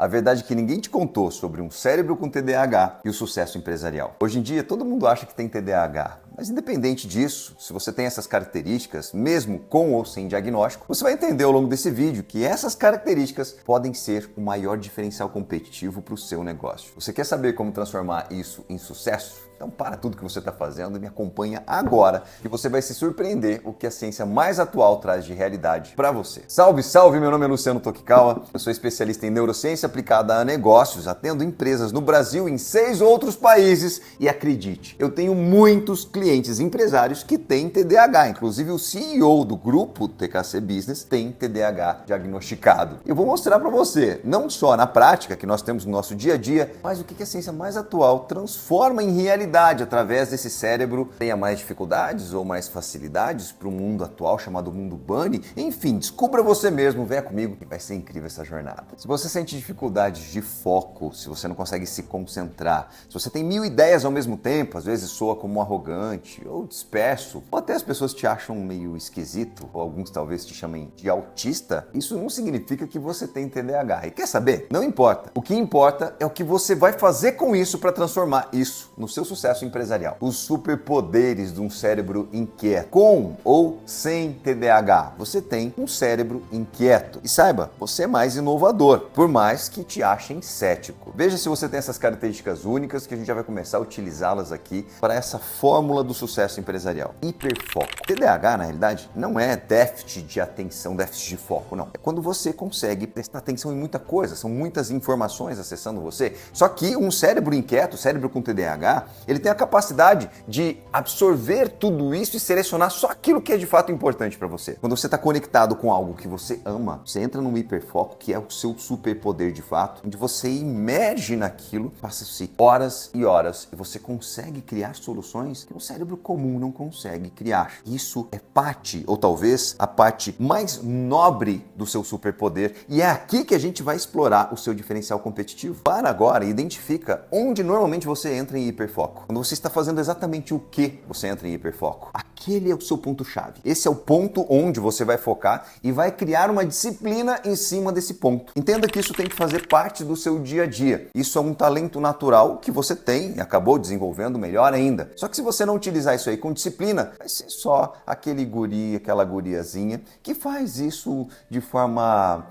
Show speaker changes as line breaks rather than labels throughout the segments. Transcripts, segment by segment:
A verdade é que ninguém te contou sobre um cérebro com TDAH e o sucesso empresarial. Hoje em dia, todo mundo acha que tem TDAH, mas independente disso, se você tem essas características, mesmo com ou sem diagnóstico, você vai entender ao longo desse vídeo que essas características podem ser o maior diferencial competitivo para o seu negócio. Você quer saber como transformar isso em sucesso? Então para tudo que você está fazendo e me acompanha agora, que você vai se surpreender o que a ciência mais atual traz de realidade para você. Salve, salve! Meu nome é Luciano Tokigawa, eu sou especialista em neurociência aplicada a negócios, atendo empresas no Brasil e em 6 outros países e acredite, eu tenho muitos clientes empresários que têm TDAH, inclusive o CEO do grupo TKC Business tem TDAH diagnosticado. Eu vou mostrar para você, não só na prática que nós temos no nosso dia a dia, mas o que a ciência mais atual transforma em realidade através desse cérebro. Tenha mais dificuldades ou mais facilidades para o mundo atual chamado mundo bunny. Enfim, descubra você mesmo, venha comigo que vai ser incrível essa jornada. Se você sente dificuldades de foco, se você não consegue se concentrar, se você tem 1000 ideias ao mesmo tempo, às vezes soa como arrogante ou disperso, ou até as pessoas te acham meio esquisito, ou alguns talvez te chamem de autista, isso não significa que você tem TDAH. E quer saber? Não importa. O que importa é o que você vai fazer com isso para transformar isso no seu sucesso empresarial. Os superpoderes de um cérebro inquieto. Com ou sem TDAH, você tem um cérebro inquieto. E saiba, você é mais inovador, por mais que te achem cético. Veja se você tem essas características únicas que a gente já vai começar a utilizá-las aqui para essa fórmula do sucesso empresarial. Hiperfoco. TDAH, na realidade, não é déficit de atenção, déficit de foco, não. É quando você consegue prestar atenção em muita coisa, são muitas informações acessando você. Só que um cérebro inquieto, cérebro com TDAH, ele tem a capacidade de absorver tudo isso e selecionar só aquilo que é de fato importante para você. Quando você está conectado com algo que você ama, você entra num hiperfoco, que é o seu superpoder de fato, onde você imerge naquilo, passa-se horas e horas e você consegue criar soluções que um cérebro comum não consegue criar. Isso é parte, ou talvez a parte mais nobre do seu superpoder, e é aqui que a gente vai explorar o seu diferencial competitivo. Para agora, identifica onde normalmente você entra em hiperfoco. Quando você está fazendo exatamente o que você entra em hiperfoco. Aquele é o seu ponto-chave. Esse é o ponto onde você vai focar e vai criar uma disciplina em cima desse ponto. Entenda que isso tem que fazer parte do seu dia a dia. Isso é um talento natural que você tem e acabou desenvolvendo melhor ainda. Só que se você não utilizar isso aí com disciplina, vai ser só aquele guri, aquela guriazinha que faz isso de forma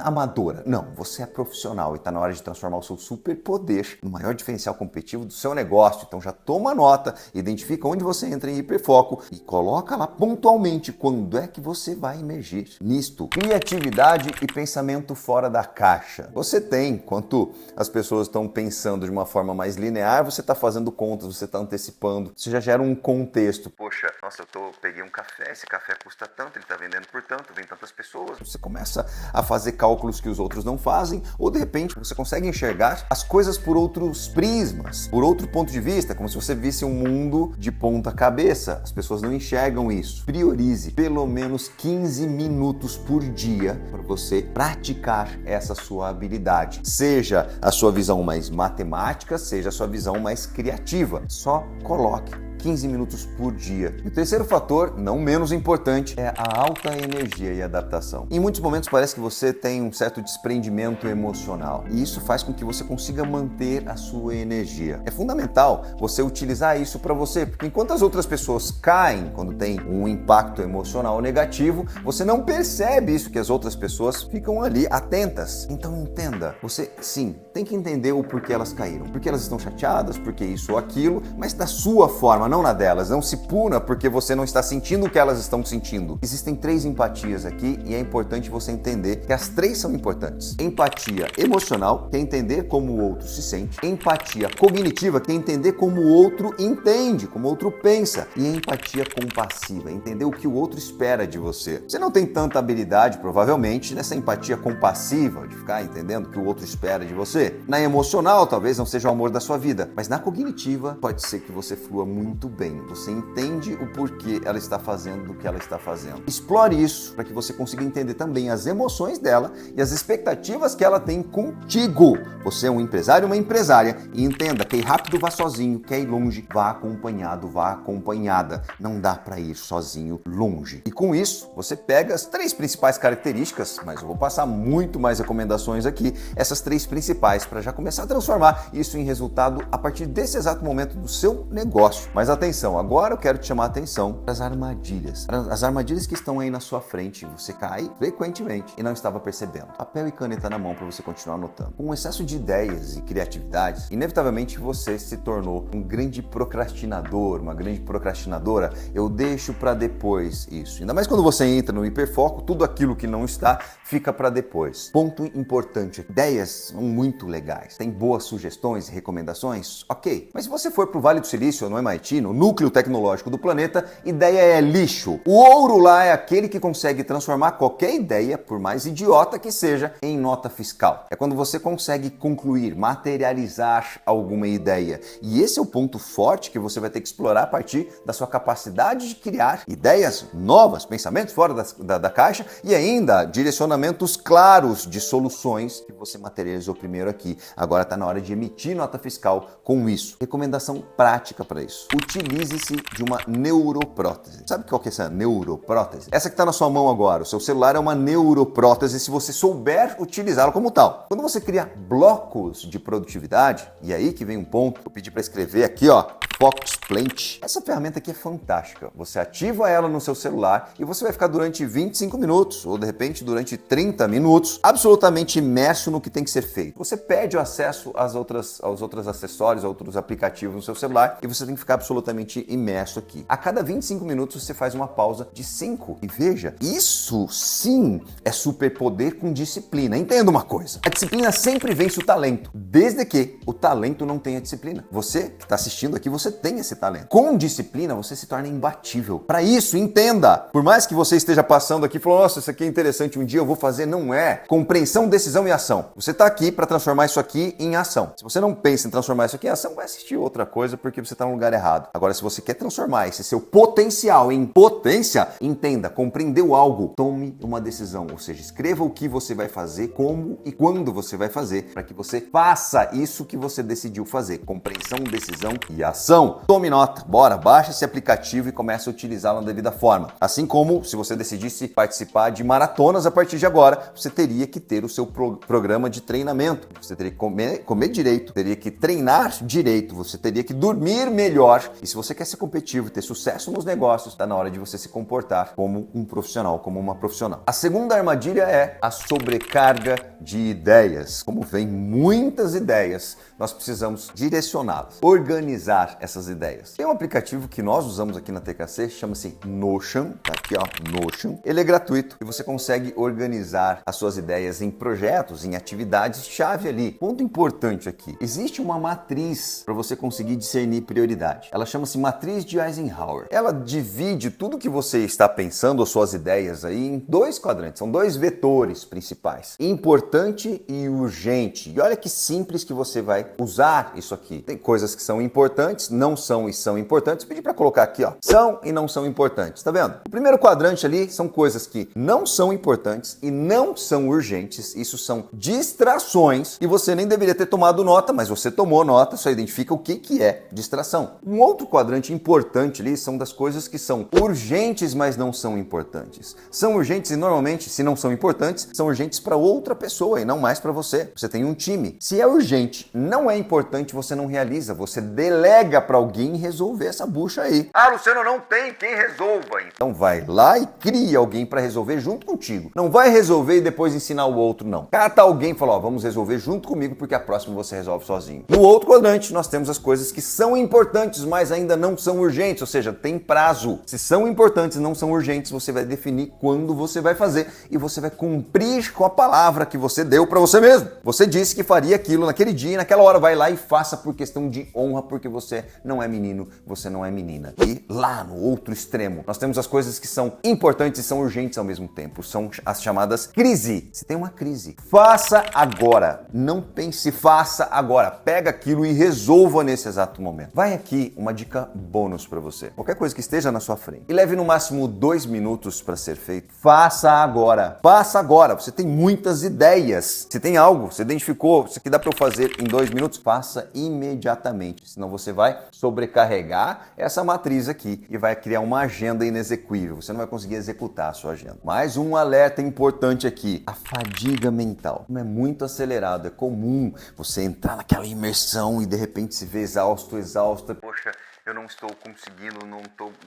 amadora. Não, você é profissional e está na hora de transformar o seu superpoder no maior diferencial competitivo do seu negócio. Então já toma nota, identifica onde você entra em hiperfoco e coloca lá pontualmente quando é que você vai emergir nisto. Criatividade e pensamento fora da caixa. Você tem, enquanto as pessoas estão pensando de uma forma mais linear, você está fazendo contas, você está antecipando, você já gera um contexto. Poxa, nossa, peguei um café, esse café custa tanto, ele está vendendo por tanto, vem tantas pessoas. Você começa a fazer cálculos que os outros não fazem, ou de repente você consegue enxergar as coisas por outros prismas, por outro ponto de vista, como se você visse um mundo de ponta cabeça. As pessoas não enxergam isso. Priorize pelo menos 15 minutos por dia para você praticar essa sua habilidade. Seja a sua visão mais matemática, seja a sua visão mais criativa. Só coloque 15 minutos por dia. E o terceiro fator, não menos importante, é a alta energia e adaptação. Em muitos momentos parece que você tem um certo desprendimento emocional e isso faz com que você consiga manter a sua energia. É fundamental você utilizar isso para você, porque enquanto as outras pessoas caem quando tem um impacto emocional negativo, você não percebe isso, que as outras pessoas ficam ali atentas. Então entenda, você sim, tem que entender o porquê elas caíram. Porque elas estão chateadas, porque isso ou aquilo, mas da sua forma, não na delas. Não se puna porque você não está sentindo o que elas estão sentindo. Existem 3 empatias aqui e é importante você entender que as 3 são importantes. Empatia emocional, que é entender como o outro se sente. Empatia cognitiva, que é entender como o outro entende, como o outro pensa. E a empatia compassiva, entender o que o outro espera de você. Você não tem tanta habilidade, provavelmente, nessa empatia compassiva, de ficar entendendo o que o outro espera de você. Na emocional, talvez não seja o amor da sua vida, mas na cognitiva, pode ser que você flua muito muito bem, você entende o porquê ela está fazendo o que ela está fazendo. Explore isso para que você consiga entender também as emoções dela e as expectativas que ela tem contigo. Você é um empresário, uma empresária, e entenda, quer ir rápido, vá sozinho, quer ir longe, vá acompanhado, vá acompanhada. Não dá para ir sozinho longe. E com isso, você pega as 3 principais características, mas eu vou passar muito mais recomendações aqui, essas 3 principais, para já começar a transformar isso em resultado a partir desse exato momento do seu negócio. Mas atenção, agora eu quero te chamar a atenção para as armadilhas. As armadilhas que estão aí na sua frente, você cai frequentemente e não estava percebendo. Papel e caneta na mão para você continuar anotando. Com um excesso de ideias e criatividades, inevitavelmente você se tornou um grande procrastinador, uma grande procrastinadora. Eu deixo para depois isso. Ainda mais quando você entra no hiperfoco, tudo aquilo que não está fica para depois. Ponto importante, ideias são muito legais. Tem boas sugestões e recomendações? Ok. Mas se você for para o Vale do Silício ou no MIT, no núcleo tecnológico do planeta, ideia é lixo. O ouro lá é aquele que consegue transformar qualquer ideia, por mais idiota que seja, em nota fiscal. É quando você consegue concluir, materializar alguma ideia. E esse é o ponto forte que você vai ter que explorar a partir da sua capacidade de criar ideias novas, pensamentos fora da caixa e ainda direcionamentos claros de soluções que você materializou primeiro aqui. Agora está na hora de emitir nota fiscal com isso. Recomendação prática para isso. Utilize-se de uma neuroprótese. Sabe qual que é essa neuroprótese? Essa que está na sua mão agora. O seu celular é uma neuroprótese se você souber utilizá-lo como tal. Quando você cria blocos de produtividade, e aí que vem um ponto, eu pedi para escrever aqui, ó, Fox Plant. Essa ferramenta aqui é fantástica. Você ativa ela no seu celular e você vai ficar durante 25 minutos ou de repente durante 30 minutos absolutamente imerso no que tem que ser feito. Você perde o acesso aos outros acessórios, a outros aplicativos no seu celular e você tem que ficar absolutamente imerso aqui. A cada 25 minutos você faz uma pausa de 5. E veja, isso sim é superpoder com disciplina. Entenda uma coisa, a disciplina sempre vence o talento, desde que o talento não tenha disciplina. Você que está assistindo aqui, você tem esse talento. Com disciplina, você se torna imbatível. Para isso, entenda, por mais que você esteja passando aqui e falando, nossa, isso aqui é interessante, um dia eu vou fazer, não é. Compreensão, decisão e ação. Você está aqui para transformar isso aqui em ação. Se você não pensa em transformar isso aqui em ação, vai assistir outra coisa porque você está no lugar errado. Agora, se você quer transformar esse seu potencial em potência, entenda, compreendeu algo, tome uma decisão, ou seja, escreva o que você vai fazer, como e quando você vai fazer, para que você faça isso que você decidiu fazer. Compreensão, decisão e ação. Tome nota, bora, baixa esse aplicativo e comece a utilizá-lo na devida forma. Assim como se você decidisse participar de maratonas a partir de agora, você teria que ter o seu programa de treinamento. Você teria que comer direito, teria que treinar direito, você teria que dormir melhor. E se você quer ser competitivo e ter sucesso nos negócios, está na hora de você se comportar como um profissional, como uma profissional. A segunda armadilha é a sobrecarga de ideias. Como vem muitas ideias, nós precisamos direcioná-las, organizar essas ideias. Tem um aplicativo que nós usamos aqui na TKC, chama-se Notion, tá aqui ó, Notion. Ele é gratuito e você consegue organizar as suas ideias em projetos, em atividades-chave ali. Ponto importante aqui, existe uma matriz para você conseguir discernir prioridade. Ela chama-se Matriz de Eisenhower. Ela divide tudo que você está pensando, as suas ideias aí, em 2 quadrantes, são 2 vetores principais, importante e urgente. E olha que simples que você vai usar isso aqui. Tem coisas que são importantes, não são e são importantes. Pedi para colocar aqui, ó, são e não são importantes, tá vendo? O primeiro quadrante ali são coisas que não são importantes e não são urgentes. Isso são distrações e você nem deveria ter tomado nota, mas você tomou nota, só identifica o que é distração. Um outro quadrante importante ali são das coisas que são urgentes, mas não são importantes. São urgentes e normalmente, se não são importantes, são urgentes para outra pessoa e não mais para você. Você tem um time. Se é urgente, não é importante, você não realiza, você delega para alguém resolver essa bucha aí. Ah, Luciano, não tem quem resolva. Então vai lá e cria alguém para resolver junto contigo. Não vai resolver e depois ensinar o outro, não. Cata alguém e fala, ó, vamos resolver junto comigo porque a próxima você resolve sozinho. No outro quadrante, nós temos as coisas que são importantes, mas ainda não são urgentes, ou seja, tem prazo. Se são importantes e não são urgentes, você vai definir quando você vai fazer e você vai cumprir com a palavra que você deu para você mesmo. Você disse que faria aquilo naquele dia e naquela hora, vai lá e faça por questão de honra, porque você é não é menino, você não é menina. E lá no outro extremo, nós temos as coisas que são importantes e são urgentes ao mesmo tempo. São as chamadas crise. Se tem uma crise, faça agora. Não pense, faça agora. Pega aquilo e resolva nesse exato momento. Vai aqui uma dica bônus para você. Qualquer coisa que esteja na sua frente e leve no máximo 2 minutos para ser feito, faça agora. Faça agora. Você tem muitas ideias. Se tem algo, você identificou, isso aqui dá para eu fazer em 2 minutos, faça imediatamente. Senão você vai sobrecarregar essa matriz aqui e vai criar uma agenda inexequível. Você não vai conseguir executar a sua agenda. Mais um alerta importante aqui. A fadiga mental. Como é muito acelerado, é comum você entrar naquela imersão e de repente se vê exausta. Poxa, eu não estou conseguindo,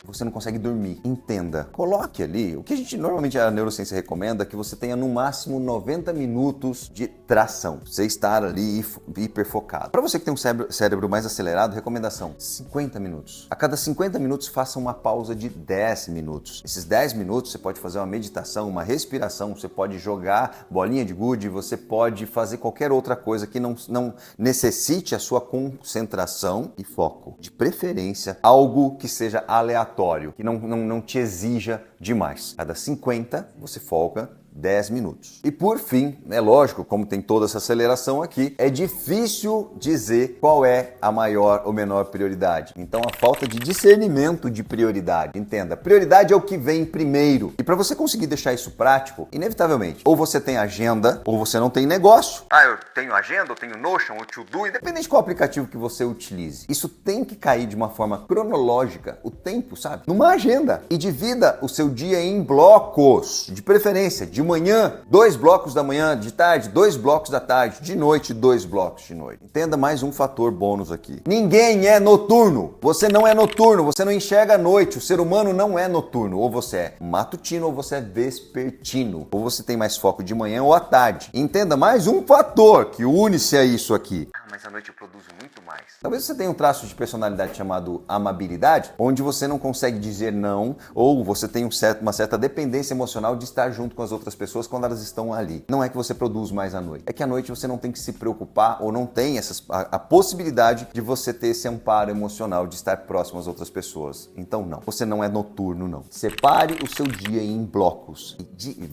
Você não consegue dormir. Entenda. Coloque ali, o que normalmente a neurociência recomenda é que você tenha no máximo 90 minutos de tração. Você estar ali hiperfocado. Para você que tem um cérebro mais acelerado, recomendação, 50 minutos. A cada 50 minutos, faça uma pausa de 10 minutos. Esses 10 minutos, você pode fazer uma meditação, uma respiração, você pode jogar bolinha de gude, você pode fazer qualquer outra coisa que não necessite a sua concentração e foco. De preferência, algo que seja aleatório, que não te exija demais. Cada 50, você folga 10 minutos. E por fim, é lógico, como tem toda essa aceleração aqui, é difícil dizer qual é a maior ou menor prioridade. Então, a falta de discernimento de prioridade. Entenda, prioridade é o que vem primeiro. E para você conseguir deixar isso prático, inevitavelmente, ou você tem agenda, ou você não tem negócio. Eu tenho agenda, eu tenho Notion, ou To-Do, independente de qual aplicativo que você utilize. Isso tem que cair de uma forma cronológica, o tempo, sabe? Numa agenda. E divida o seu dia em blocos, de preferência, de manhã, 2 blocos da manhã, de tarde, 2 blocos da tarde, de noite, 2 blocos de noite. Entenda mais um fator bônus aqui. Ninguém é noturno. Você não é noturno, você não enxerga à noite. O ser humano não é noturno. Ou você é matutino ou você é vespertino. Ou você tem mais foco de manhã ou à tarde. Entenda mais um fator que une-se a isso aqui. Mas à noite eu produzo muito mais. Talvez você tenha um traço de personalidade chamado amabilidade, onde você não consegue dizer não, ou você tem uma certa dependência emocional de estar junto com as outras pessoas quando elas estão ali. Não é que você produz mais à noite. É que à noite você não tem que se preocupar ou não tem a possibilidade de você ter esse amparo emocional de estar próximo às outras pessoas. Então não. Você não é noturno, não. Separe o seu dia em blocos e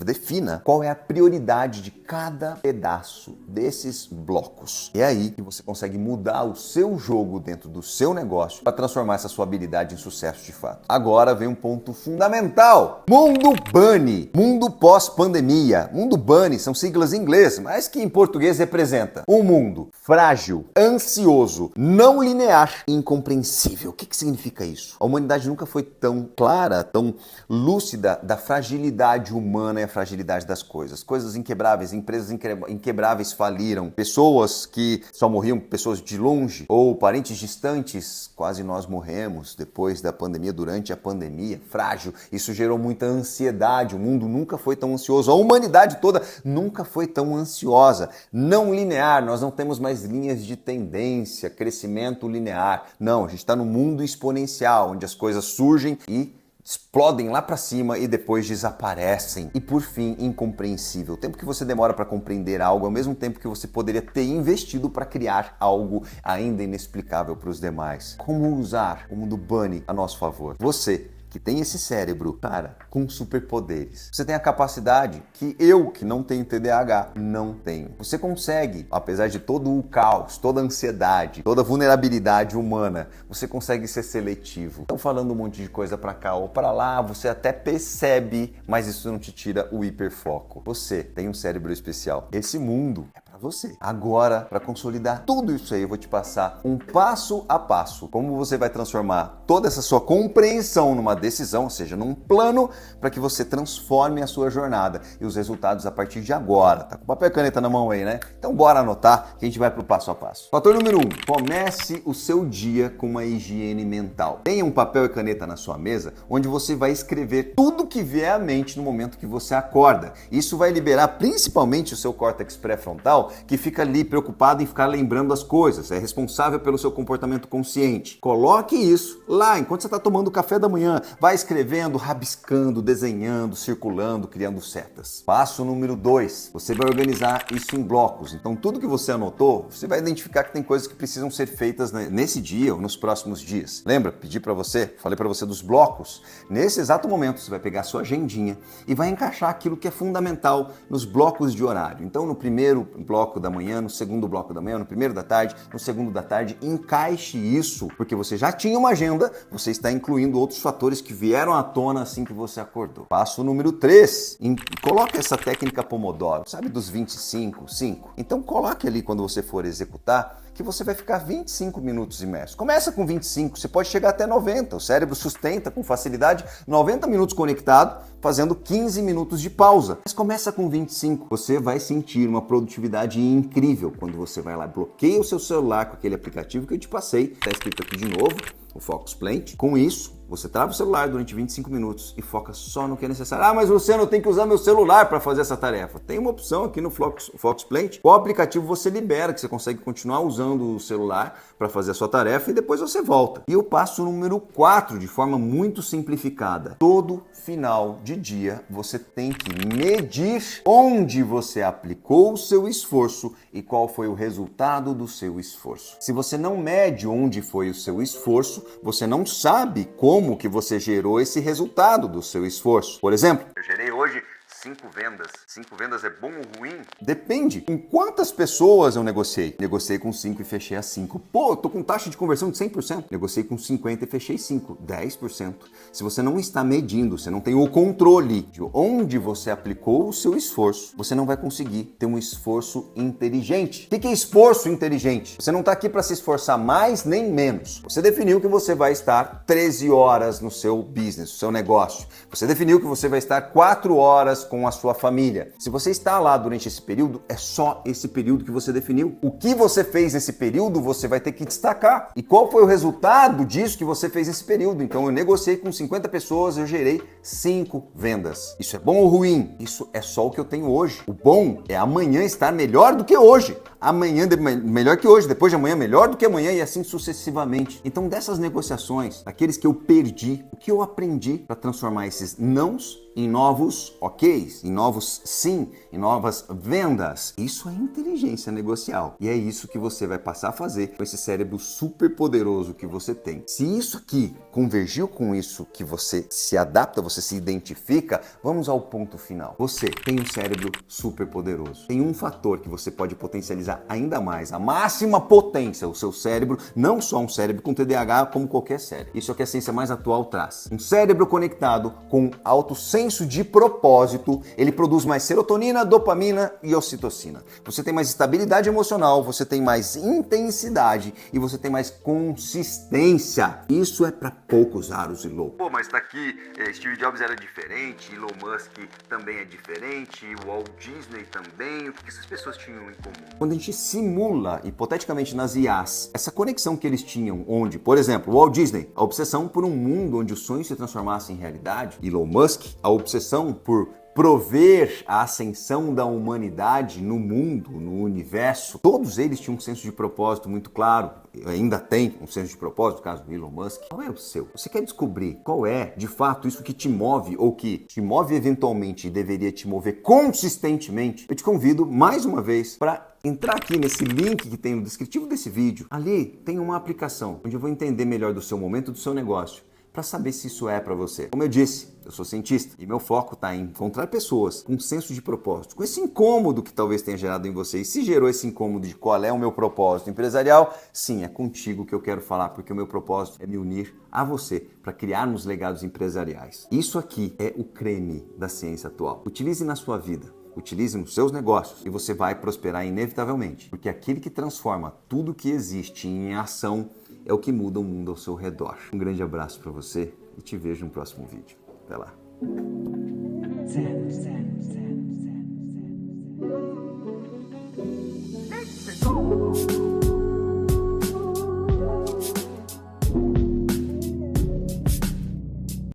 defina qual é a prioridade de cada pedaço desses blocos. É aí que você consegue mudar o seu jogo dentro do seu negócio para transformar essa sua habilidade em sucesso de fato. Agora vem um ponto fundamental. Mundo Bunny. Mundo pós-pandemia. Mundo Bunny são siglas em inglês, mas que em português representa um mundo frágil, ansioso, não linear e incompreensível. O que significa isso? A humanidade nunca foi tão clara, tão lúcida da fragilidade humana e a fragilidade das coisas. Coisas inquebráveis, empresas inquebráveis faliram, pessoas que só morriam, pessoas de longe ou parentes distantes, quase nós morremos depois da pandemia, durante a pandemia, frágil. Isso gerou muita ansiedade, o mundo nunca foi tão ansioso, a humanidade toda nunca foi tão ansiosa. Não linear, nós não temos mais linhas de tendência, crescimento linear. Não, a gente está no mundo exponencial, onde as coisas surgem e explodem lá para cima e depois desaparecem. E por fim, incompreensível. O tempo que você demora para compreender algo é o mesmo tempo que você poderia ter investido para criar algo ainda inexplicável para os demais. Como usar o mundo Bunny a nosso favor? Você que tem esse cérebro, cara, com superpoderes. Você tem a capacidade que eu, que não tenho TDAH, não tenho. Você consegue, apesar de todo o caos, toda a ansiedade, toda a vulnerabilidade humana, você consegue ser seletivo. Estão falando um monte de coisa pra cá ou pra lá, você até percebe, mas isso não te tira o hiperfoco. Você tem um cérebro especial. Esse mundo é pra você. Agora, para consolidar tudo isso aí, eu vou te passar um passo a passo. Como você vai transformar toda essa sua compreensão numa decisão, ou seja, num plano para que você transforme a sua jornada e os resultados a partir de agora. Tá com papel e caneta na mão aí, né? Então bora anotar que a gente vai pro passo a passo. Fator número 1. Comece o seu dia com uma higiene mental. Tenha um papel e caneta na sua mesa onde você vai escrever tudo que vier à mente no momento que você acorda. Isso vai liberar principalmente o seu córtex pré-frontal racional que fica ali preocupado em ficar lembrando as coisas, é responsável pelo seu comportamento consciente. Coloque isso lá, enquanto você está tomando o café da manhã, vai escrevendo, rabiscando, desenhando, circulando, criando setas. Passo número 2, você vai organizar isso em blocos. Então tudo que você anotou, você vai identificar que tem coisas que precisam ser feitas nesse dia ou nos próximos dias. Lembra? Pedi para você, falei para você dos blocos. Nesse exato momento, você vai pegar a sua agendinha e vai encaixar aquilo que é fundamental nos blocos de horário. Então, no primeiro bloco da manhã, no segundo bloco da manhã, no primeiro da tarde, no segundo da tarde, encaixe isso, porque você já tinha uma agenda, você está incluindo outros fatores que vieram à tona assim que você acordou. Passo número 3, coloque essa técnica Pomodoro, sabe dos 25, 5? Então, coloque ali quando você for executar, que você vai ficar 25 minutos imerso. Começa com 25, você pode chegar até 90. O cérebro sustenta com facilidade 90 minutos conectado, fazendo 15 minutos de pausa. Mas começa com 25. Você vai sentir uma produtividade incrível quando você vai lá, bloqueia o seu celular com aquele aplicativo que eu te passei. Está escrito aqui de novo, o Focus Plant. Com isso, você trava o celular durante 25 minutos e foca só no que é necessário. Ah, mas Luciano, eu tenho que usar meu celular para fazer essa tarefa. Tem uma opção aqui no Focus Plant. Qual aplicativo você libera, que você consegue continuar usando o celular para fazer a sua tarefa e depois você volta. E o passo número 4, de forma muito simplificada. Todo final de dia você tem que medir onde você aplicou o seu esforço e qual foi o resultado do seu esforço. Se você não mede onde foi o seu esforço, você não sabe como que você gerou esse resultado do seu esforço. Por exemplo, eu gerei hoje 5 vendas. 5 vendas é bom ou ruim? Depende. Com quantas pessoas eu negociei? Negociei com 5 e fechei a 5. Pô, eu tô com taxa de conversão de 100%. Negociei com 50 e fechei 5. 10%. Se você não está medindo, você não tem o controle de onde você aplicou o seu esforço, você não vai conseguir ter um esforço inteligente. O que é esforço inteligente? Você não está aqui para se esforçar mais nem menos. Você definiu que você vai estar 13 horas no seu business, no seu negócio. Você definiu que você vai estar 4 horas com a sua família. Se você está lá durante esse período, é só esse período que você definiu. O que você fez nesse período, você vai ter que destacar. E qual foi o resultado disso que você fez nesse período? Então, eu negociei com 50 pessoas, eu gerei 5 vendas. Isso é bom ou ruim? Isso é só o que eu tenho hoje. O bom é amanhã estar melhor do que hoje. Amanhã melhor que hoje, depois de amanhã melhor do que amanhã e assim sucessivamente. Então, dessas negociações, aqueles que eu perdi, o que eu aprendi para transformar esses nãos em novos ok's, em novos sim, em novas vendas. Isso é inteligência negocial. E é isso que você vai passar a fazer com esse cérebro super poderoso que você tem. Se isso aqui convergiu com isso que você se adapta, você se identifica, vamos ao ponto final. Você tem um cérebro super poderoso. Tem um fator que você pode potencializar ainda mais, a máxima potência, o seu cérebro, não só um cérebro com TDAH, como qualquer cérebro. Isso é o que a ciência mais atual traz. Um cérebro conectado com alto senso de propósito, ele produz mais serotonina, dopamina e ocitocina. Você tem mais estabilidade emocional, você tem mais intensidade e você tem mais consistência. Isso é para poucos, raros e loucos. Pô, mas tá aqui, Steve Jobs era diferente, Elon Musk também é diferente, Walt Disney também. O que essas pessoas tinham em comum? Quando a gente simula, hipoteticamente nas IAs, essa conexão que eles tinham, onde, por exemplo, Walt Disney, a obsessão por um mundo onde o sonho se transformasse em realidade, Elon Musk, a obsessão por prover a ascensão da humanidade no mundo, no universo, todos eles tinham um senso de propósito muito claro, ainda tem um senso de propósito, no caso do Elon Musk. Qual é o seu? Você quer descobrir qual é, de fato, isso que te move ou que te move eventualmente e deveria te mover consistentemente? Eu te convido mais uma vez para entrar aqui nesse link que tem no descritivo desse vídeo. Ali tem uma aplicação onde eu vou entender melhor do seu momento, do seu negócio, para saber se isso é para você. Como eu disse, eu sou cientista e meu foco está em encontrar pessoas com um senso de propósito, com esse incômodo que talvez tenha gerado em você. E se gerou esse incômodo de qual é o meu propósito empresarial, sim, é contigo que eu quero falar, porque o meu propósito é me unir a você para criarmos legados empresariais. Isso aqui é o creme da ciência atual. Utilize na sua vida. Utilize nos seus negócios e você vai prosperar inevitavelmente, porque aquele que transforma tudo que existe em ação é o que muda o mundo ao seu redor. Um grande abraço para você e te vejo no próximo vídeo. Até lá.